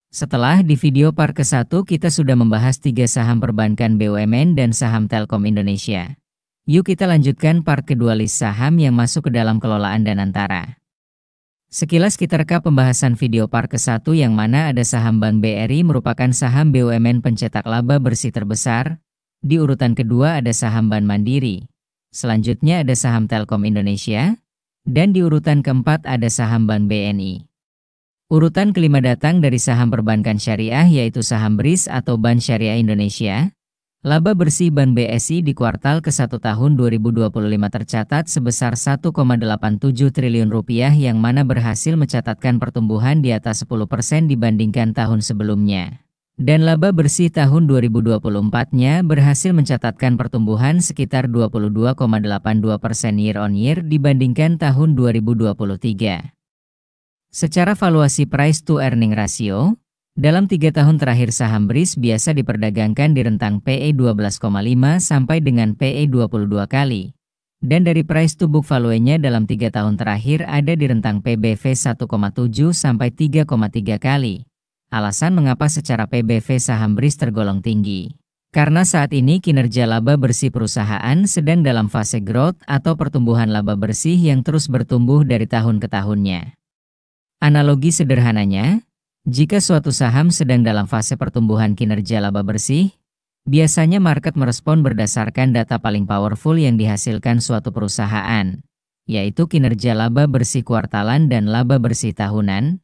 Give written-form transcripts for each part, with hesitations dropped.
Setelah di video part ke-1 kita sudah membahas 3 saham perbankan BUMN dan saham Telkom Indonesia. Yuk kita lanjutkan part kedua list saham yang masuk ke dalam kelolaan Danantara. Sekilas kita reka pembahasan video part ke-1 yang mana ada saham Bank BRI merupakan saham BUMN pencetak laba bersih terbesar. Di urutan kedua ada saham Bank Mandiri. Selanjutnya ada saham Telkom Indonesia. Dan di urutan keempat ada saham Bank BNI. Urutan kelima datang dari saham perbankan syariah yaitu saham BRIS atau Bank Syariah Indonesia. Laba bersih Bank BSI di kuartal ke-1 tahun 2025 tercatat sebesar 1,87 triliun rupiah yang mana berhasil mencatatkan pertumbuhan di atas 10% dibandingkan tahun sebelumnya. Dan laba bersih tahun 2024-nya berhasil mencatatkan pertumbuhan sekitar 22,82% year on year dibandingkan tahun 2023. Secara valuasi price to earning ratio, dalam 3 tahun terakhir saham BRIS biasa diperdagangkan di rentang PE 12,5 sampai dengan PE 22 kali. Dan dari price to book value-nya dalam 3 tahun terakhir ada di rentang PBV 1,7 sampai 3,3 kali. Alasan mengapa secara PBV saham BRIS tergolong tinggi. Karena saat ini kinerja laba bersih perusahaan sedang dalam fase growth atau pertumbuhan laba bersih yang terus bertumbuh dari tahun ke tahunnya. Analogi sederhananya, jika suatu saham sedang dalam fase pertumbuhan kinerja laba bersih, biasanya market merespon berdasarkan data paling powerful yang dihasilkan suatu perusahaan, yaitu kinerja laba bersih kuartalan dan laba bersih tahunan.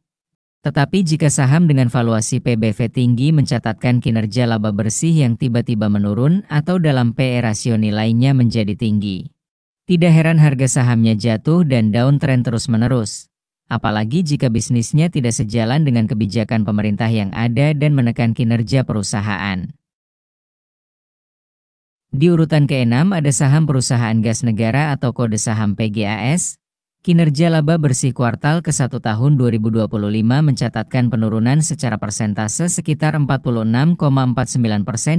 Tetapi jika saham dengan valuasi PBV tinggi mencatatkan kinerja laba bersih yang tiba-tiba menurun atau dalam PE rasio nilainya menjadi tinggi, tidak heran harga sahamnya jatuh dan downtrend terus-menerus. Apalagi jika bisnisnya tidak sejalan dengan kebijakan pemerintah yang ada dan menekan kinerja perusahaan. Di urutan ke-6 ada saham perusahaan gas negara atau kode saham PGAS. Kinerja laba bersih kuartal ke-1 tahun 2025 mencatatkan penurunan secara persentase sekitar 46,49%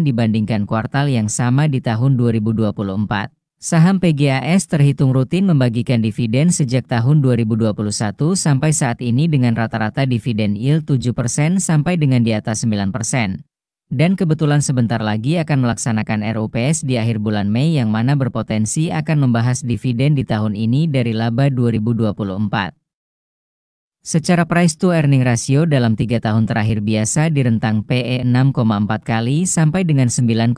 dibandingkan kuartal yang sama di tahun 2024. Saham PGAS terhitung rutin membagikan dividen sejak tahun 2021 sampai saat ini dengan rata-rata dividen yield 7% sampai dengan di atas 9%. Dan kebetulan sebentar lagi akan melaksanakan RUPS di akhir bulan Mei yang mana berpotensi akan membahas dividen di tahun ini dari laba 2024. Secara price to earning ratio dalam 3 tahun terakhir biasa di rentang PE 6,4 kali sampai dengan 9,14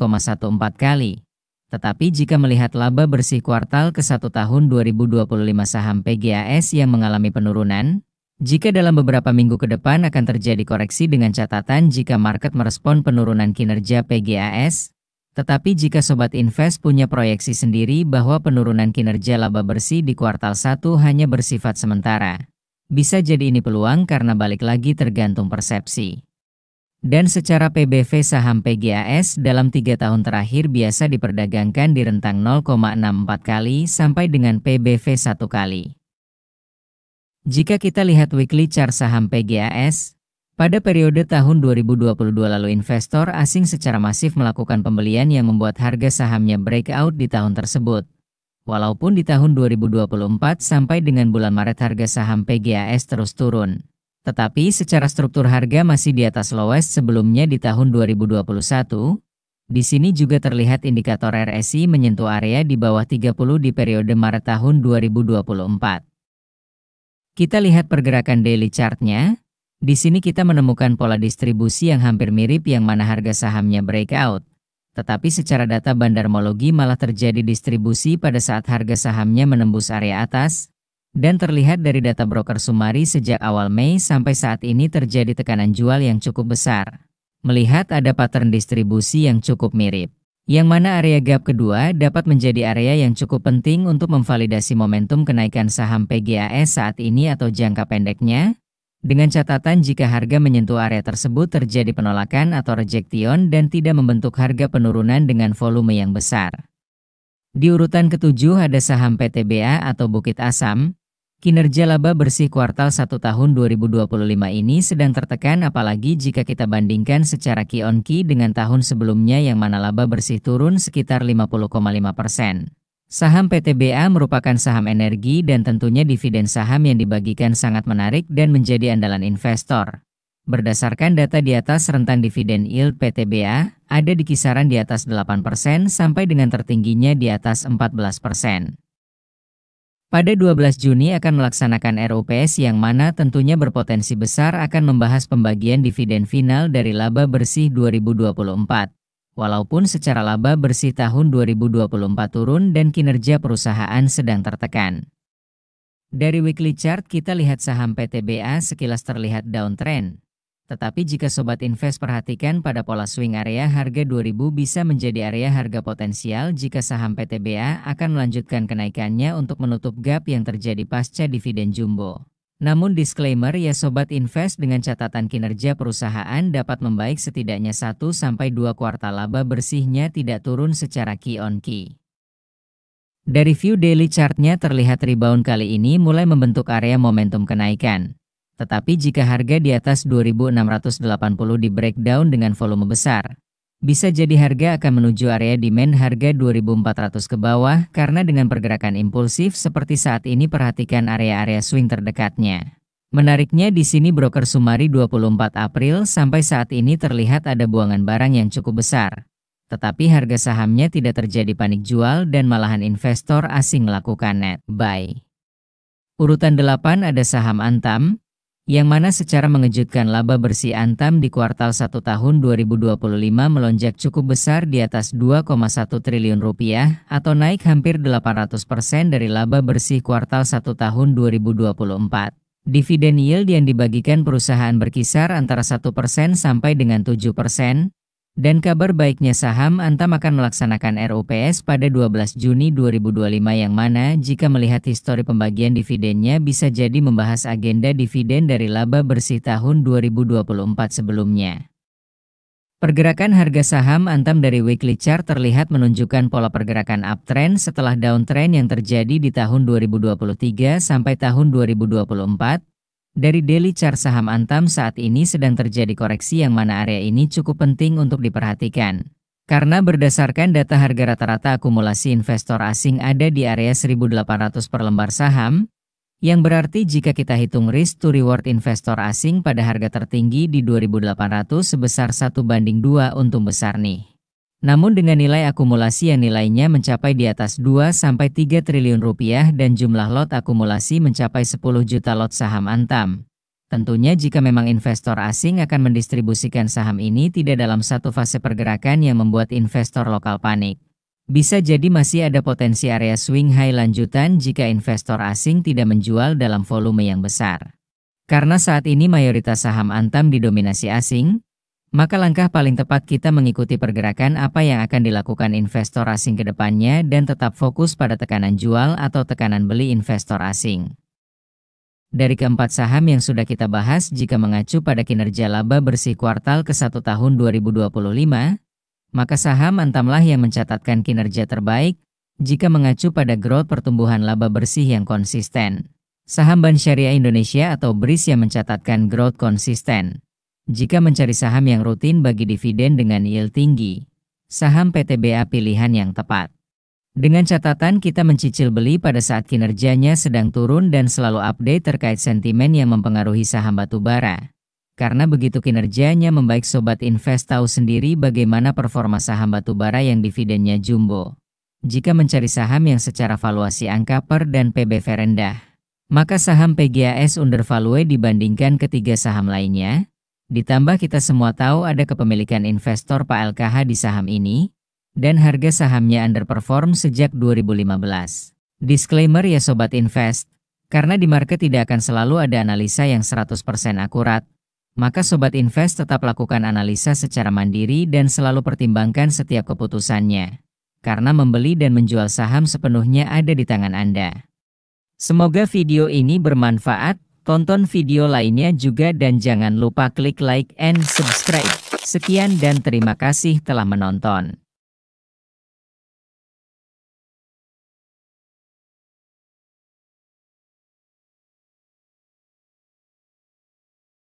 kali. Tetapi jika melihat laba bersih kuartal ke-1 tahun 2025 saham PGAS yang mengalami penurunan, jika dalam beberapa minggu ke depan akan terjadi koreksi dengan catatan jika market merespon penurunan kinerja PGAS, tetapi jika Sobat Invest punya proyeksi sendiri bahwa penurunan kinerja laba bersih di kuartal 1 hanya bersifat sementara, bisa jadi ini peluang karena balik lagi tergantung persepsi. Dan secara PBV saham PGAS dalam 3 tahun terakhir biasa diperdagangkan di rentang 0,64 kali sampai dengan PBV 1 kali. Jika kita lihat weekly chart saham PGAS, pada periode tahun 2022 lalu investor asing secara masif melakukan pembelian yang membuat harga sahamnya breakout di tahun tersebut. Walaupun di tahun 2024 sampai dengan bulan Maret harga saham PGAS terus turun. Tetapi secara struktur harga masih di atas lowest sebelumnya di tahun 2021. Di sini juga terlihat indikator RSI menyentuh area di bawah 30 di periode Maret tahun 2024. Kita lihat pergerakan daily chartnya. Di sini kita menemukan pola distribusi yang hampir mirip yang mana harga sahamnya breakout. Tetapi secara data bandarmologi malah terjadi distribusi pada saat harga sahamnya menembus area atas. Dan terlihat dari data broker Sumari sejak awal Mei sampai saat ini terjadi tekanan jual yang cukup besar. Melihat ada pattern distribusi yang cukup mirip. Yang mana area gap kedua dapat menjadi area yang cukup penting untuk memvalidasi momentum kenaikan saham PGAS saat ini atau jangka pendeknya. Dengan catatan jika harga menyentuh area tersebut terjadi penolakan atau rejection dan tidak membentuk harga penurunan dengan volume yang besar. Di urutan ke-7 ada saham PTBA atau Bukit Asam. Kinerja laba bersih kuartal 1 tahun 2025 ini sedang tertekan apalagi jika kita bandingkan secara Q on Q dengan tahun sebelumnya yang mana laba bersih turun sekitar 50,5%. Saham PTBA merupakan saham energi dan tentunya dividen saham yang dibagikan sangat menarik dan menjadi andalan investor. Berdasarkan data di atas, rentang dividen yield PTBA ada di kisaran di atas 8% sampai dengan tertingginya di atas 14%. Pada 12 Juni akan melaksanakan RUPS yang mana tentunya berpotensi besar akan membahas pembagian dividen final dari laba bersih 2024. Walaupun secara laba bersih tahun 2024 turun dan kinerja perusahaan sedang tertekan. Dari weekly chart kita lihat saham PTBA sekilas terlihat downtrend. Tetapi jika Sobat Invest perhatikan pada pola swing area harga 2000 bisa menjadi area harga potensial jika saham PTBA akan melanjutkan kenaikannya untuk menutup gap yang terjadi pasca dividen jumbo. Namun disclaimer ya Sobat Invest, dengan catatan kinerja perusahaan dapat membaik setidaknya 1-2 kuartal, laba bersihnya tidak turun secara key on key. Dari view daily chartnya terlihat rebound kali ini mulai membentuk area momentum kenaikan. Tetapi jika harga di atas 2680 di breakdown dengan volume besar, bisa jadi harga akan menuju area demand harga 2400 ke bawah karena dengan pergerakan impulsif seperti saat ini perhatikan area-area swing terdekatnya. Menariknya di sini broker Sumari 24 April sampai saat ini terlihat ada buangan barang yang cukup besar. Tetapi harga sahamnya tidak terjadi panik jual dan malahan investor asing melakukan net buy. Urutan 8 ada saham Antam, yang mana secara mengejutkan laba bersih Antam di kuartal 1 tahun 2025 melonjak cukup besar di atas 2,1 triliun rupiah atau naik hampir 800% dari laba bersih kuartal 1 tahun 2024. Dividen yield yang dibagikan perusahaan berkisar antara 1% sampai dengan 7%. Dan kabar baiknya saham Antam akan melaksanakan RUPS pada 12 Juni 2025 yang mana jika melihat histori pembagian dividennya bisa jadi membahas agenda dividen dari laba bersih tahun 2024 sebelumnya. Pergerakan harga saham Antam dari weekly chart terlihat menunjukkan pola pergerakan uptrend setelah downtrend yang terjadi di tahun 2023 sampai tahun 2024. Dari daily chart saham Antam saat ini sedang terjadi koreksi yang mana area ini cukup penting untuk diperhatikan. Karena berdasarkan data harga rata-rata akumulasi investor asing ada di area 1.800 per lembar saham, yang berarti jika kita hitung risk to reward investor asing pada harga tertinggi di 2.800 sebesar 1:2 untung besar nih. Namun dengan nilai akumulasi yang nilainya mencapai di atas 2-3 triliun rupiah dan jumlah lot akumulasi mencapai 10 juta lot saham Antam. Tentunya jika memang investor asing akan mendistribusikan saham ini tidak dalam satu fase pergerakan yang membuat investor lokal panik. Bisa jadi masih ada potensi area swing high lanjutan jika investor asing tidak menjual dalam volume yang besar. Karena saat ini mayoritas saham Antam didominasi asing, maka langkah paling tepat kita mengikuti pergerakan apa yang akan dilakukan investor asing ke depannya dan tetap fokus pada tekanan jual atau tekanan beli investor asing. Dari keempat saham yang sudah kita bahas, jika mengacu pada kinerja laba bersih kuartal ke-1 tahun 2025, maka saham Antamlah yang mencatatkan kinerja terbaik jika mengacu pada growth pertumbuhan laba bersih yang konsisten. Saham Bank Syariah Indonesia atau BRIS yang mencatatkan growth konsisten. Jika mencari saham yang rutin bagi dividen dengan yield tinggi, saham PTBA pilihan yang tepat. Dengan catatan kita mencicil beli pada saat kinerjanya sedang turun dan selalu update terkait sentimen yang mempengaruhi saham batubara. Karena begitu kinerjanya membaik, Sobat Invest tahu sendiri bagaimana performa saham batubara yang dividennya jumbo. Jika mencari saham yang secara valuasi angka per dan PBV rendah, maka saham PGAS undervalue dibandingkan ketiga saham lainnya. Ditambah kita semua tahu ada kepemilikan investor Pak LKH di saham ini, dan harga sahamnya underperform sejak 2015. Disclaimer ya Sobat Invest, karena di market tidak akan selalu ada analisa yang 100% akurat, maka Sobat Invest tetap lakukan analisa secara mandiri dan selalu pertimbangkan setiap keputusannya. Karena membeli dan menjual saham sepenuhnya ada di tangan Anda. Semoga video ini bermanfaat. Tonton video lainnya juga dan jangan lupa klik like and subscribe. Sekian dan terima kasih telah menonton.